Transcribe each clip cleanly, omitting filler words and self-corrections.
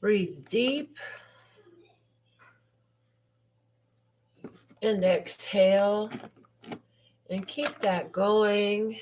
Breathe deep and exhale, and keep that going.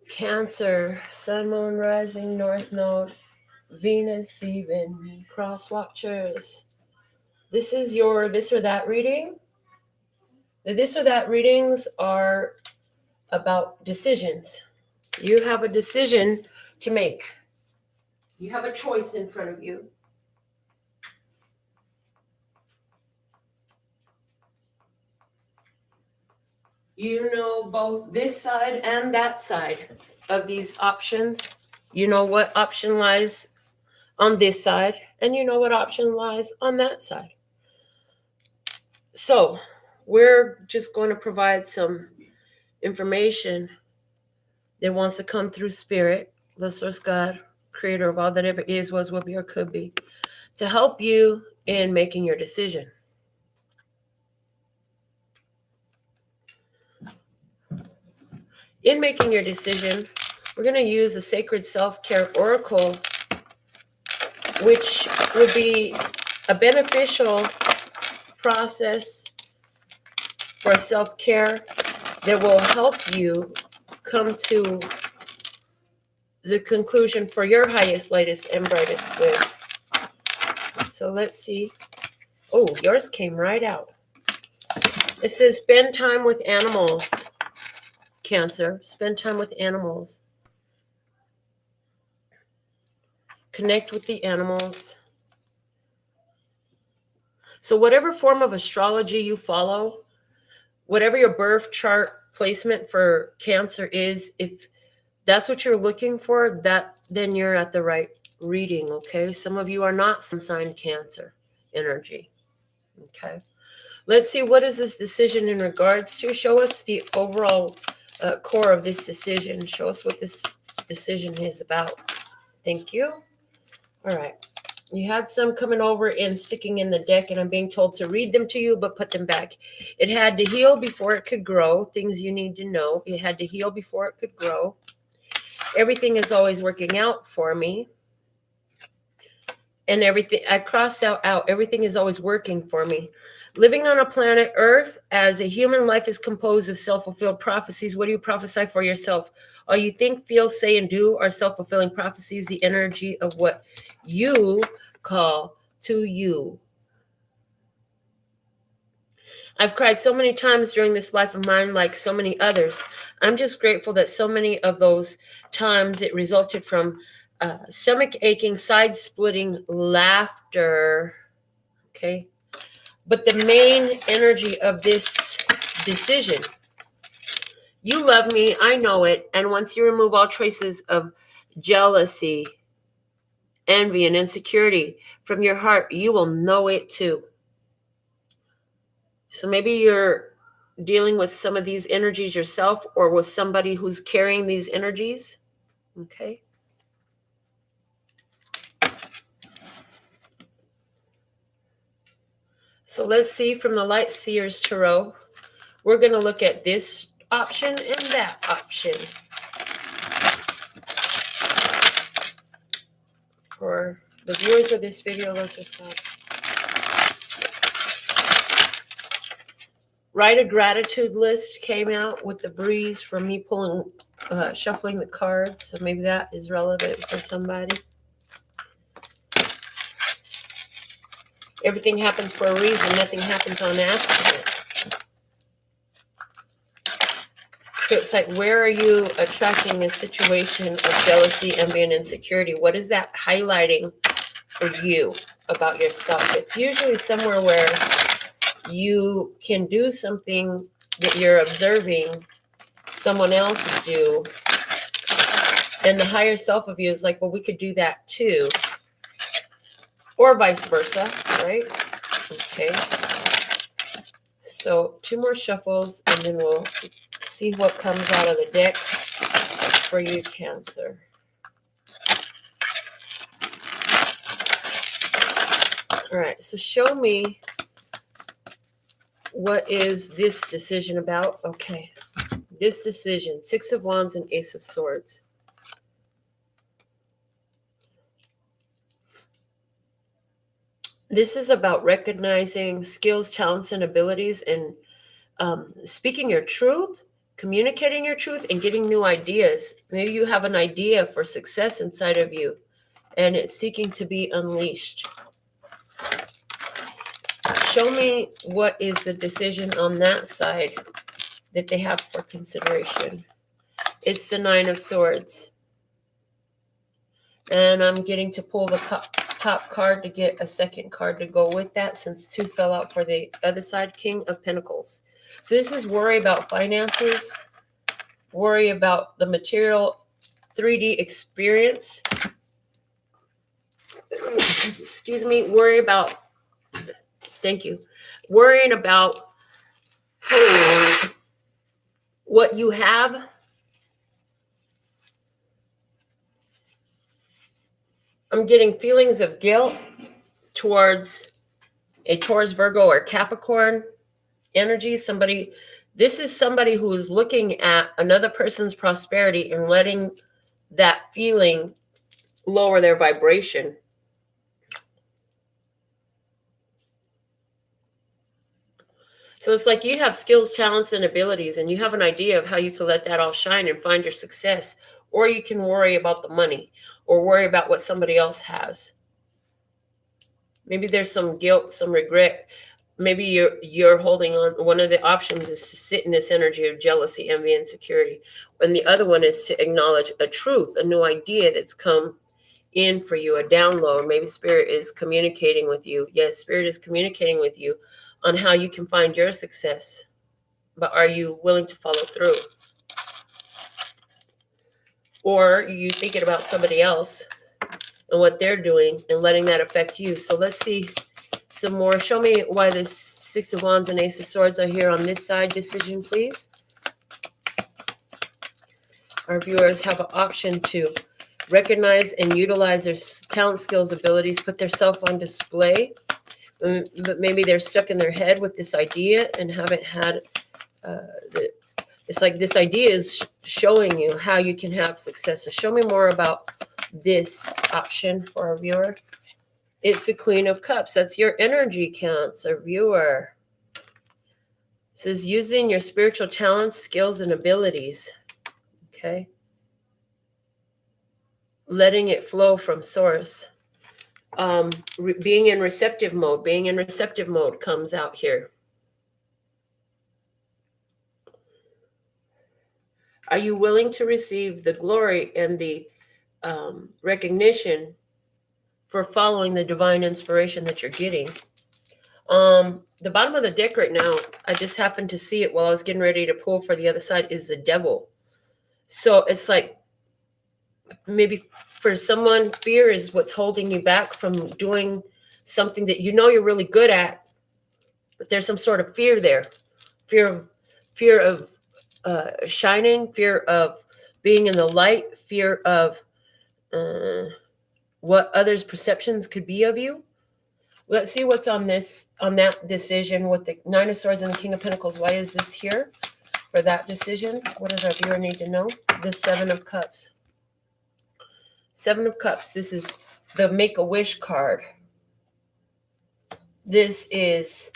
Cancer, Sun, Moon, Rising, North Node, Venus, even, cross watchers. This is your this or that reading. The this or that readings are about decisions. You have a decision to make. You have a choice in front of you. You know both this side and that side of these options. You know what option lies on this side, and you know what option lies on that side. So we're just going to provide some information that wants to come through spirit, the source God, creator of all that ever is, was, will be, or could be, to help you in making your decision. In making your decision, we're going to use a sacred self-care oracle, which would be a beneficial process for self-care that will help you come to the conclusion for your highest, latest, and brightest good. So let's see. Oh, yours came right out. It says spend time with animals. Cancer, spend time with animals. Connect with the animals. So whatever form of astrology you follow, whatever your birth chart placement for Cancer is, if that's what you're looking for, then you're at the right reading, okay? Some of you are not sun sign Cancer energy, okay? Let's see, what is this decision in regards to? Show us the overall core of this decision. Show us what this decision is about. Thank you. All right. You had some coming over and sticking in the deck, and I'm being told to read them to you, but put them back. It had to heal before it could grow. Things you need to know. It had to heal before it could grow. Everything is always working out for me. And everything, I crossed out, everything is always working for me. Living on a planet Earth as a human life is composed of self-fulfilled prophecies. What do you prophesy for yourself? All you think, feel, say, and do are self-fulfilling prophecies, the energy of what you call to you. I've cried so many times during this life of mine, like so many others. I'm just grateful that so many of those times it resulted from stomach aching, side splitting laughter. Okay. But the main energy of this decision, you love me, I know it. And once you remove all traces of jealousy, envy, and insecurity from your heart, you will know it too. So maybe you're dealing with some of these energies yourself, or with somebody who's carrying these energies. Okay. So let's see from the Light Seers Tarot. We're going to look at this option and that option for the viewers of this video. Let's just stop. Write a gratitude list came out with the breeze from me shuffling the cards. So maybe that is relevant for somebody. Everything happens for a reason. Nothing happens on accident. So it's like, where are you attracting a situation of jealousy, envy, and insecurity? What is that highlighting for you about yourself? It's usually somewhere where you can do something that you're observing someone else do. And the higher self of you is like, well, we could do that too. or vice versa, right? Okay. So 2 more shuffles, and then we'll see what comes out of the deck for you, Cancer. All right, so show me, what is this decision about? Okay, this decision, 6 of Wands and Ace of Swords. This is about recognizing skills, talents, and abilities, and speaking your truth, communicating your truth, and getting new ideas. Maybe you have an idea for success inside of you, and it's seeking to be unleashed. Show me what is the decision on that side that they have for consideration. It's the 9 of Swords. And I'm getting to pull the top card to get a second card to go with that, since 2 fell out for the other side. King of Pentacles. So this is worry about finances, worry about the material 3D experience. Excuse me, worry about, thank you, worrying about what you have. I'm getting feelings of guilt towards a Taurus, Virgo, or Capricorn energy. This is somebody who is looking at another person's prosperity and letting that feeling lower their vibration. So it's like you have skills, talents, and abilities, and you have an idea of how you can let that all shine and find your success. Or you can worry about the money, or worry about what somebody else has. Maybe there's some guilt, some regret. Maybe you're holding on. One of the options is to sit in this energy of jealousy, envy, and insecurity. And the other one is to acknowledge a truth, a new idea that's come in for you, a download. Maybe Spirit is communicating with you. Yes, Spirit is communicating with you on how you can find your success. But are you willing to follow through? Or are you thinking about somebody else and what they're doing and letting that affect you? So let's see some more. Show me why this 6 of Wands and Ace of Swords are here on this side decision, please. Our viewers have an option to recognize and utilize their talent, skills, abilities, put their self on display. But maybe they're stuck in their head with this idea and haven't had it's like this idea is showing you how you can have success. So show me more about this option for our viewer. It's the Queen of Cups. That's your energy, Cancer viewer. It says using your spiritual talents, skills, and abilities. Okay. Letting it flow from source. Being in receptive mode. Being in receptive mode comes out here. Are you willing to receive the glory and the recognition for following the divine inspiration that you're getting? The bottom of the deck right now, I just happened to see it while I was getting ready to pull for the other side, is the Devil. So it's like maybe for someone, fear is what's holding you back from doing something that you know you're really good at, but there's some sort of fear there. Fear of shining, fear of being in the light, fear of what others' perceptions could be of you. Let's see what's on that decision with the 9 of Swords and the King of Pentacles. Why is this here for that decision? What does our viewer need to know? The 7 of Cups. 7 of Cups. This is the Make-A-Wish card. This is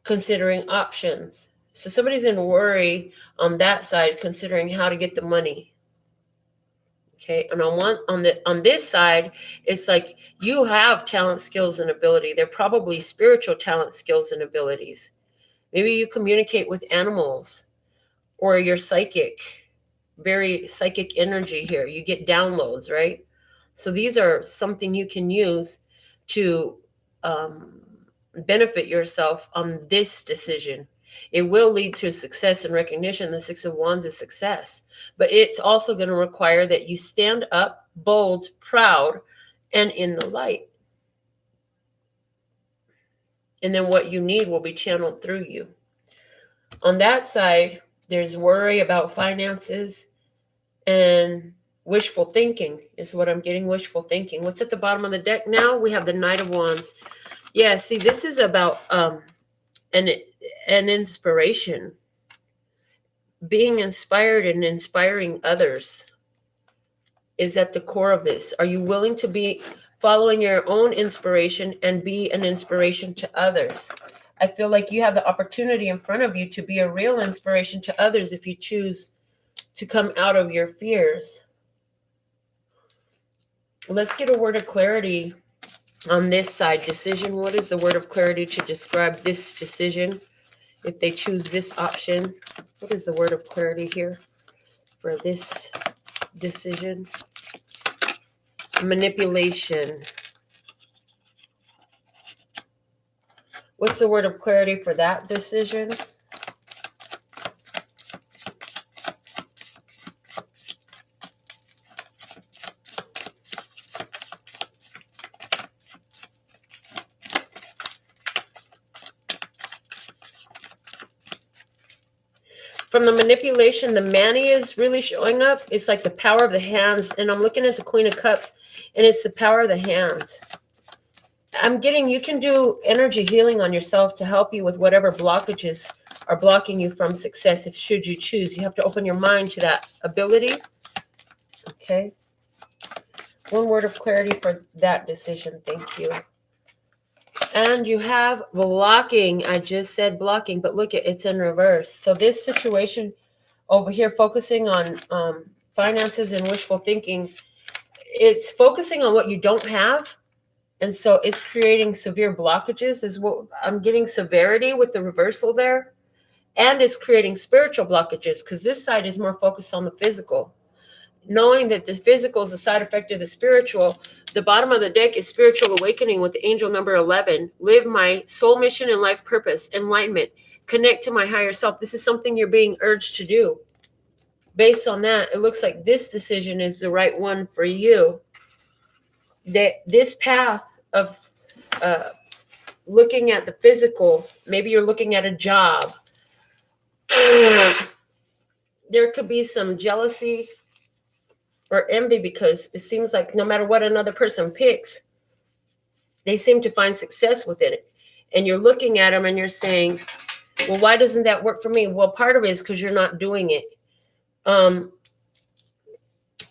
considering options. So somebody's in worry on that side, considering how to get the money. Okay, and on this side, it's like you have talent, skills, and ability. They're probably spiritual talent, skills, and abilities. Maybe you communicate with animals, or you're psychic, very psychic energy here. You get downloads, right? So these are something you can use to benefit yourself on this decision. It will lead to success and recognition. The 6 of Wands is success, but it's also going to require that you stand up, bold, proud, and in the light. And then what you need will be channeled through you. On that side, there's worry about finances and wishful thinking is what I'm getting, wishful thinking. What's at the bottom of the deck now? We have the Knight of Wands. Yeah, see, this is about an inspiration. Being inspired and inspiring others is at the core of this. Are you willing to be following your own inspiration and be an inspiration to others? I feel like you have the opportunity in front of you to be a real inspiration to others if you choose to come out of your fears. Let's get a word of clarity on this side. Decision. What is the word of clarity to describe this decision? If they choose this option, what is the word of clarity here for this decision? Manipulation. What's the word of clarity for that decision? From the manipulation, the Manny is really showing up. It's like the power of the hands. And I'm looking at the Queen of Cups, and it's the power of the hands. I'm getting, you can do energy healing on yourself to help you with whatever blockages are blocking you from success. If should you choose, you have to open your mind to that ability. Okay. One word of clarity for that decision. Thank you. And you have blocking. I just said blocking, but look, it's in reverse. So this situation over here, focusing on finances and wishful thinking, it's focusing on what you don't have. And so it's creating severe blockages is what I'm getting, severity with the reversal there. And it's creating spiritual blockages because this side is more focused on the physical. Knowing that the physical is a side effect of the spiritual, the bottom of the deck is spiritual awakening with the angel number 11. Live my soul mission and life purpose, enlightenment, connect to my higher self. This is something you're being urged to do. Based on that, it looks like this decision is the right one for you. This path of looking at the physical, maybe you're looking at a job. There could be some jealousy or envy because it seems like no matter what another person picks, they seem to find success within it. And you're looking at them and you're saying, well, why doesn't that work for me? Well, part of it is because you're not doing it.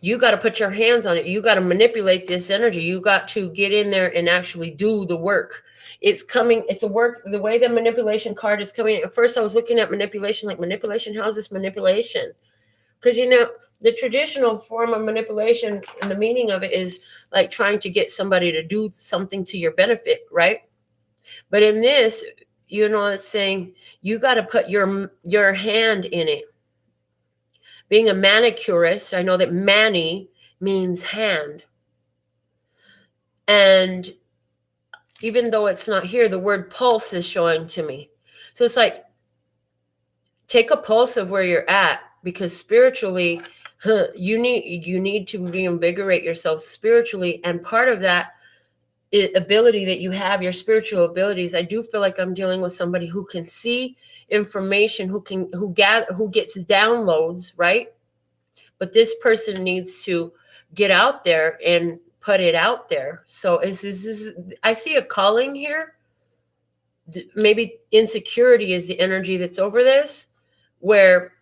You got to put your hands on it. You got to manipulate this energy. You got to get in there and actually do the work. It's coming. It's a work. The way the manipulation card is coming. At first, I was looking at manipulation, like manipulation. How's this manipulation? Because, you know, the traditional form of manipulation and the meaning of it is like trying to get somebody to do something to your benefit, right? But in this, you know, it's saying you got to put your hand in it. Being a manicurist, I know that mani means hand. And even though it's not here, the word pulse is showing to me. So it's like, take a pulse of where you're at, because spiritually, you need to reinvigorate yourself spiritually. And part of that ability that you have, your spiritual abilities, I do feel like I'm dealing with somebody who can see information, who gets downloads, right? But this person needs to get out there and put it out there. So I see a calling here. Maybe insecurity is the energy that's over this, where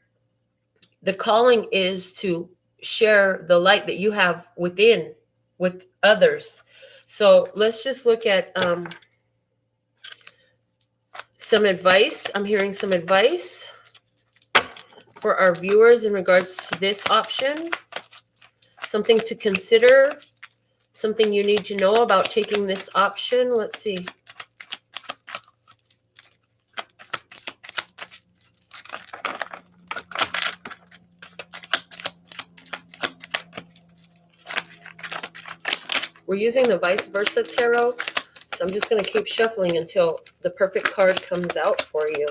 the calling is to share the light that you have within with others. So let's just look at some advice. I'm hearing some advice for our viewers in regards to this option. Something to consider, something you need to know about taking this option. Let's see. We're using the vice versa tarot, so I'm just going to keep shuffling until the perfect card comes out for you.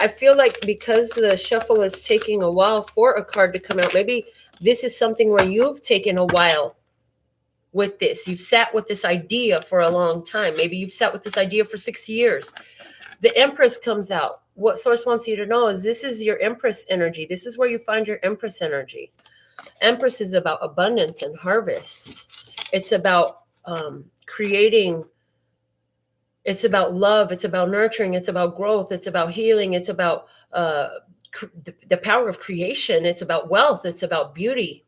I feel like because the shuffle is taking a while for a card to come out, maybe this is something where you've taken a while with this. You've sat with this idea for a long time. Maybe you've sat with this idea for 6 years. The Empress comes out. What Source wants you to know is this is your Empress energy. This is where you find your Empress energy. Empress is about abundance and harvest. It's about creating. It's about love. It's about nurturing. It's about growth. It's about healing. It's about the power of creation. It's about wealth. It's about beauty.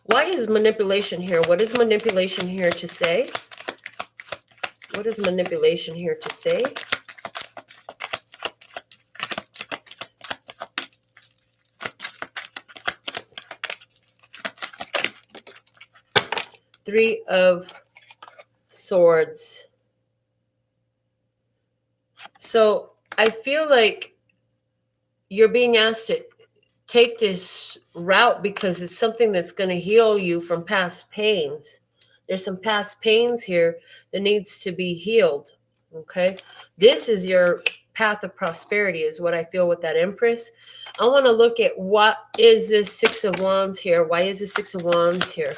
Why is manipulation here? What is manipulation here to say? What is manipulation here to say? Three of Swords. So I feel like you're being asked to take this route because it's something that's going to heal you from past pains. There's some past pains here that needs to be healed. Okay. This is your path of prosperity is what I feel with that Empress. I want to look at what is this Six of Wands here? Why is the Six of Wands here?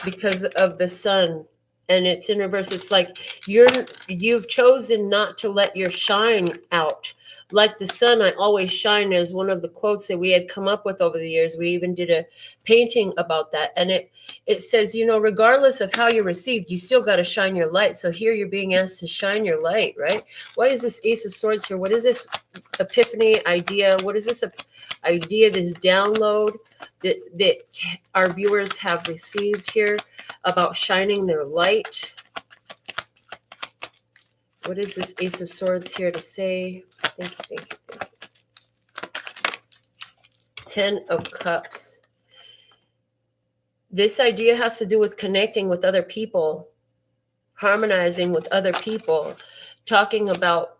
Because of the Sun. And it's in reverse. It's like you've chosen not to let your shine out. Like the sun, I always shine is one of the quotes that we had come up with over the years. We even did a painting about that. And it says, you know, regardless of how you're received, you still got to shine your light. So here you're being asked to shine your light, right? Why is this Ace of Swords here? What is this epiphany idea? What is this idea, this download that our viewers have received here about shining their light? What is this Ace of Swords here to say? Thank you, thank you, thank you. 10 of Cups. This idea has to do with connecting with other people, harmonizing with other people, talking about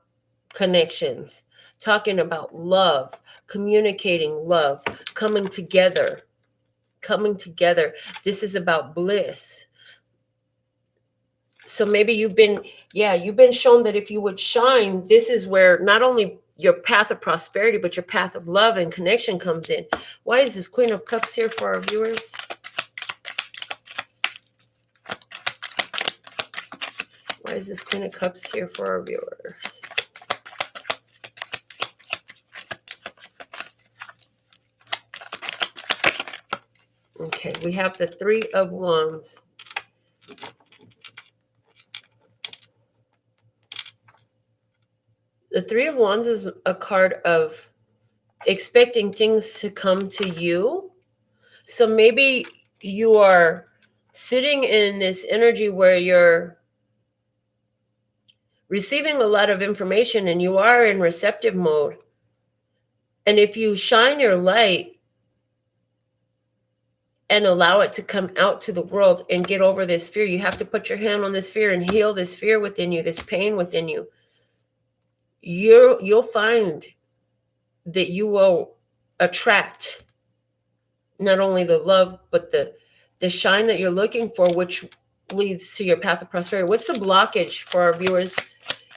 connections, talking about love, communicating love, coming together, coming together. This is about bliss. So maybe you've been shown that if you would shine, this is where not only your path of prosperity, but your path of love and connection comes in. Why is this Queen of Cups here for our viewers? Why is this Queen of Cups here for our viewers? Okay, we have the Three of Wands. The Three of Wands is a card of expecting things to come to you. So maybe you are sitting in this energy where you're receiving a lot of information and you are in receptive mode. And if you shine your light and allow it to come out to the world and get over this fear, you have to put your hand on this fear and heal this fear within you, this pain within you. You'll find that you will attract not only the love, but the shine that you're looking for, which leads to your path of prosperity. What's the blockage for our viewers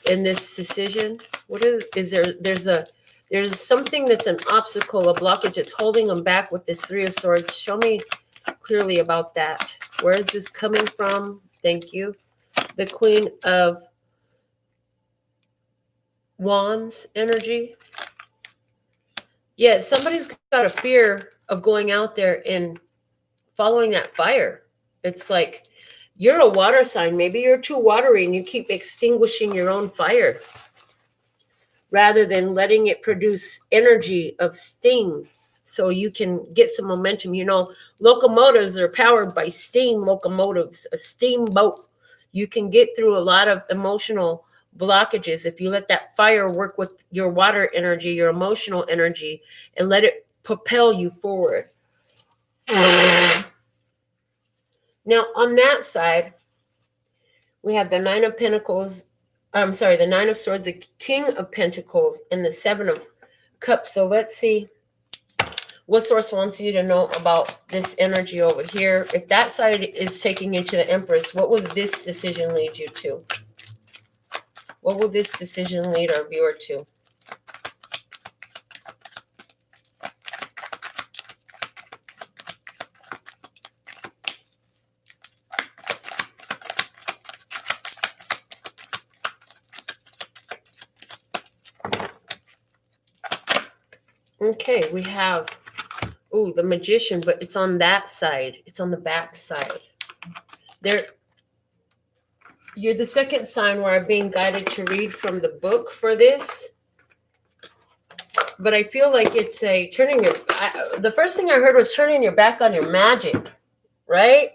in this decision? What is there? There's something that's an obstacle, a blockage that's holding them back with this Three of Swords. Show me clearly about that. Where is this coming from? Thank you. The Queen of Wands energy. Yeah, somebody's got a fear of going out there and following that fire. It's like you're a water sign. Maybe you're too watery and you keep extinguishing your own fire rather than letting it produce energy of steam so you can get some momentum. You know, locomotives are powered by steam locomotives, a steamboat. You can get through a lot of emotional blockages if you let that fire work with your water energy, your emotional energy, and let it propel you forward. Now, on that side, we have the Nine of Pentacles. The Nine of Swords, the King of Pentacles, and the Seven of Cups. So let's see what Source wants you to know about this energy over here. If that side is taking you to the Empress, what was this decision lead you to? What will this decision lead our viewer to? Okay, we have, ooh, the Magician, but it's on that side. It's on the back side. You're the second sign where I'm being guided to read from the book for this. But I feel like it's a the first thing I heard was turning your back on your magic, right?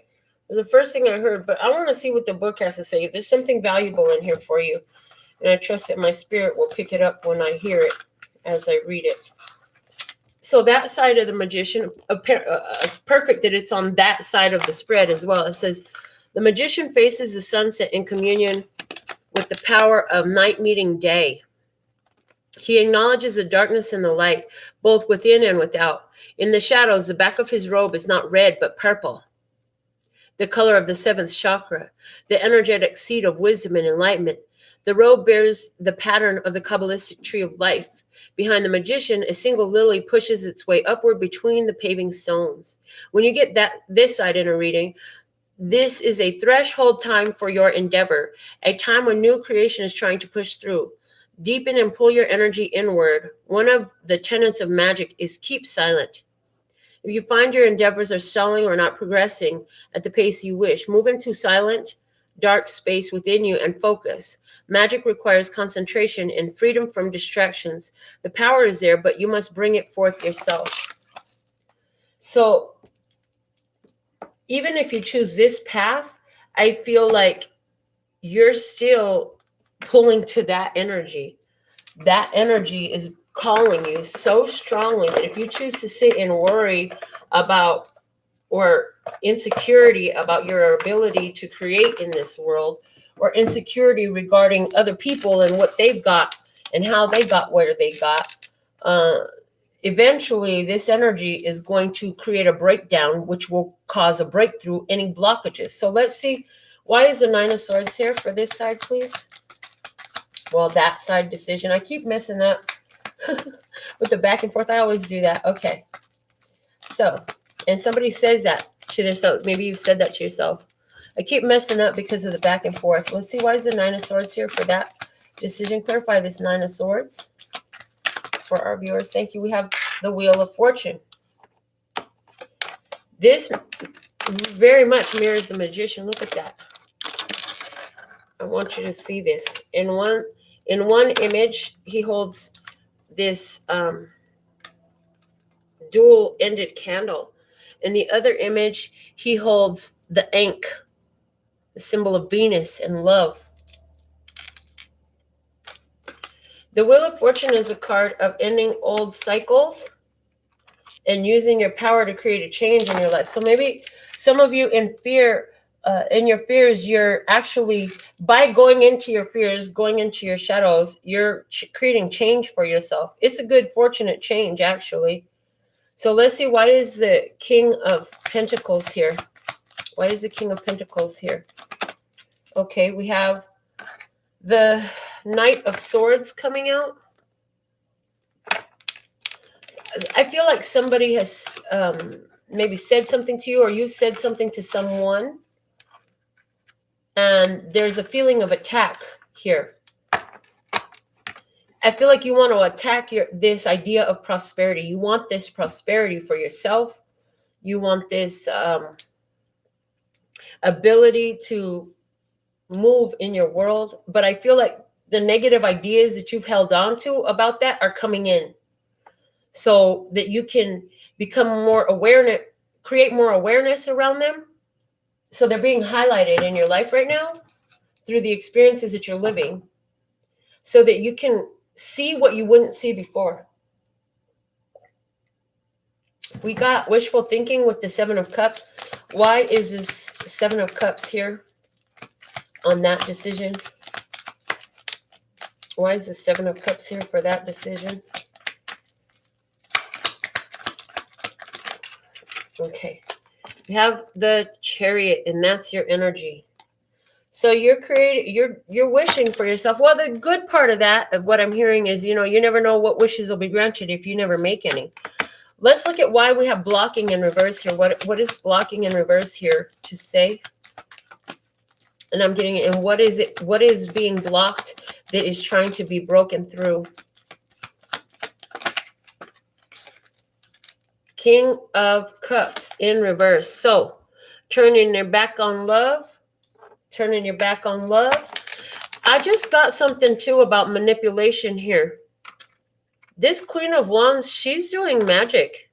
The first thing I heard, but I want to see what the book has to say. There's something valuable in here for you. And I trust that my spirit will pick it up when I hear it as I read it. So that side of the Magician, perfect that it's on that side of the spread as well. It says, the Magician faces the sunset in communion with the power of night meeting day. He acknowledges the darkness and the light, both within and without. In the shadows, the back of his robe is not red, but purple, the color of the seventh chakra, the energetic seed of wisdom and enlightenment. The robe bears the pattern of the Kabbalistic tree of life. Behind the Magician, a single lily pushes its way upward between the paving stones. When you get this side in a reading, this is a threshold time for your endeavor, a time when new creation is trying to push through. Deepen and pull your energy inward. One of the tenets of magic is keep silent. If you find your endeavors are stalling or not progressing at the pace you wish, move into silent, dark space within you and focus. Magic requires concentration and freedom from distractions. The power is there, but you must bring it forth yourself. So even if you choose this path, I feel like you're still pulling to that energy. That energy is calling you so strongly that if you choose to sit and worry about or insecurity about your ability to create in this world, or insecurity regarding other people and what they've got and how they got where they got, eventually this energy is going to create a breakdown, which will cause a breakthrough, any blockages. So let's see, why is the Nine of Swords here for this side, please? Well, that side decision. I keep messing that with the back and forth. I always do that. Okay. So, and somebody says that to themselves. Maybe you've said that to yourself. I keep messing up because of the back and forth. Let's see, why is the Nine of Swords here for that decision? Clarify this Nine of Swords for our viewers. Thank you. We have the Wheel of Fortune. This very much mirrors the Magician. Look at that. I want you to see this. In one image, he holds this dual-ended candle. In the other image, he holds the Ankh, the symbol of Venus and love. The Wheel of Fortune is a card of ending old cycles and using your power to create a change in your life. So maybe some of you in fear, in your fears, you're actually, by going into your fears, going into your shadows, you're creating change for yourself. It's a good, fortunate change, actually. So let's see, why is the King of Pentacles here? Why is the King of Pentacles here? Okay, we have the Knight of Swords coming out. I feel like somebody has maybe said something to you, or you said something to someone, and there's a feeling of attack here. I feel like you want to attack this idea of prosperity. You want this prosperity for yourself. You want this ability to move in your world. But I feel like the negative ideas that you've held on to about that are coming in, so that you can become more awareness, create more awareness around them. So they're being highlighted in your life right now through the experiences that you're living, so that you can see what you wouldn't see before. We got wishful thinking with the Seven of Cups. Why is this Seven of Cups here on that decision? Why is the Seven of Cups here for that decision? Okay. You have the Chariot, and that's your energy. So you're wishing for yourself. Well, the good part of that, of what I'm hearing is, you never know what wishes will be granted if you never make any. Let's look at why we have blocking in reverse here. What is blocking in reverse here to say? And I'm getting it. And what is it? What is being blocked that is trying to be broken through? King of Cups in reverse. So turning your back on love. Turning your back on love. I just got something too about manipulation here. This Queen of Wands, she's doing magic,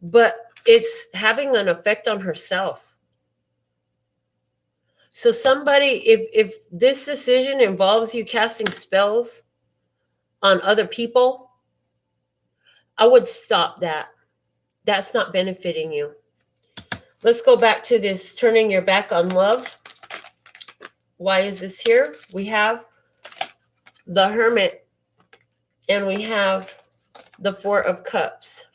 but it's having an effect on herself. So somebody, if this decision involves you casting spells on other people, I would stop that. That's not benefiting you. Let's go back to this turning your back on love. Why is this here? We have the Hermit and we have the Four of Cups.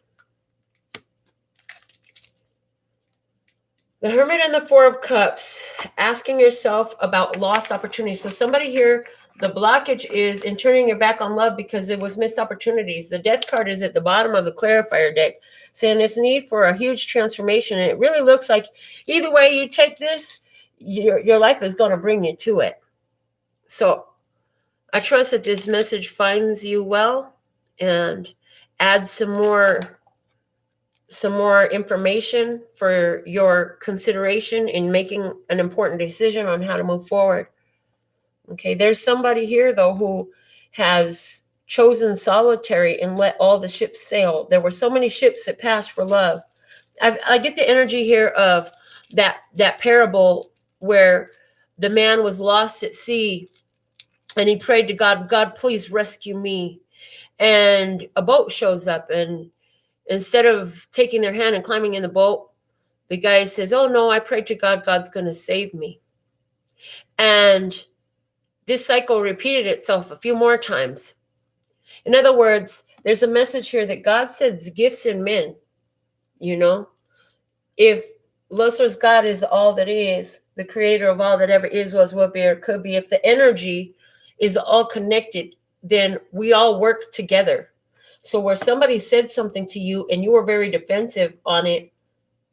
The Hermit and the Four of Cups, asking yourself about lost opportunities. So somebody here, the blockage is in turning your back on love because it was missed opportunities. The Death card is at the bottom of the clarifier deck, saying it's need for a huge transformation. And it really looks like either way you take this, your life is going to bring you to it. So I trust that this message finds you well and adds some more information for your consideration in making an important decision on how to move forward. Okay, there's somebody here, though, who has chosen solitary and let all the ships sail. There were so many ships that passed for love. I get the energy here of that parable where the man was lost at sea and he prayed to God, God, please rescue me. And a boat shows up, and instead of taking their hand and climbing in the boat, the guy says, oh no, I prayed to God, God's going to save me. And this cycle repeated itself a few more times. In other words, there's a message here that God sends gifts in men. If Lucifer's God is all that is, the creator of all that ever is, was, will be, or could be, if the energy is all connected, then we all work together. So where somebody said something to you and you were very defensive on it,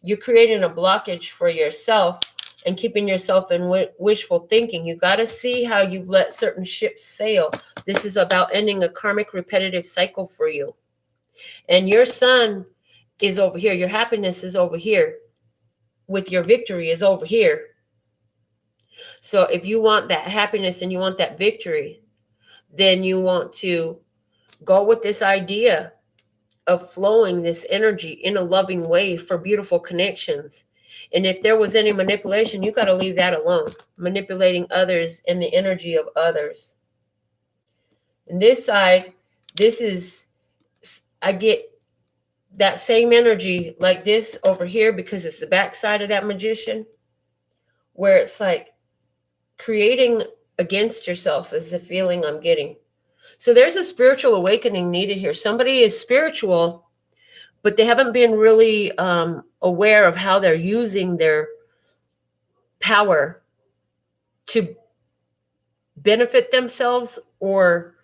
you're creating a blockage for yourself and keeping yourself in wishful thinking. You got to see how you let certain ships sail. This is about ending a karmic repetitive cycle for you. And your sun is over here. Your happiness is over here. With your victory is over here. So if you want that happiness and you want that victory, then you want to go with this idea of flowing this energy in a loving way for beautiful connections. And if there was any manipulation, you got to leave that alone. Manipulating others and the energy of others. And this side, I get that same energy like this over here because it's the back side of that magician, where it's like creating against yourself is the feeling I'm getting. So there's a spiritual awakening needed here. Somebody is spiritual, but they haven't been really aware of how they're using their power to benefit themselves or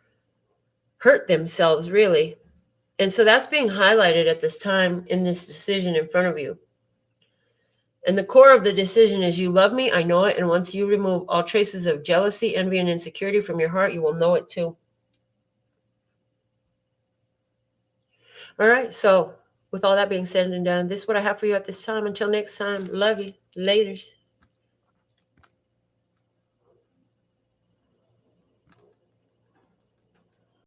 hurt themselves, really. And so that's being highlighted at this time in this decision in front of you. And the core of the decision is, you love me, I know it. And once you remove all traces of jealousy, envy, and insecurity from your heart, you will know it too. All right. So with all that being said and done, this is what I have for you at this time. Until next time, love you. Laters.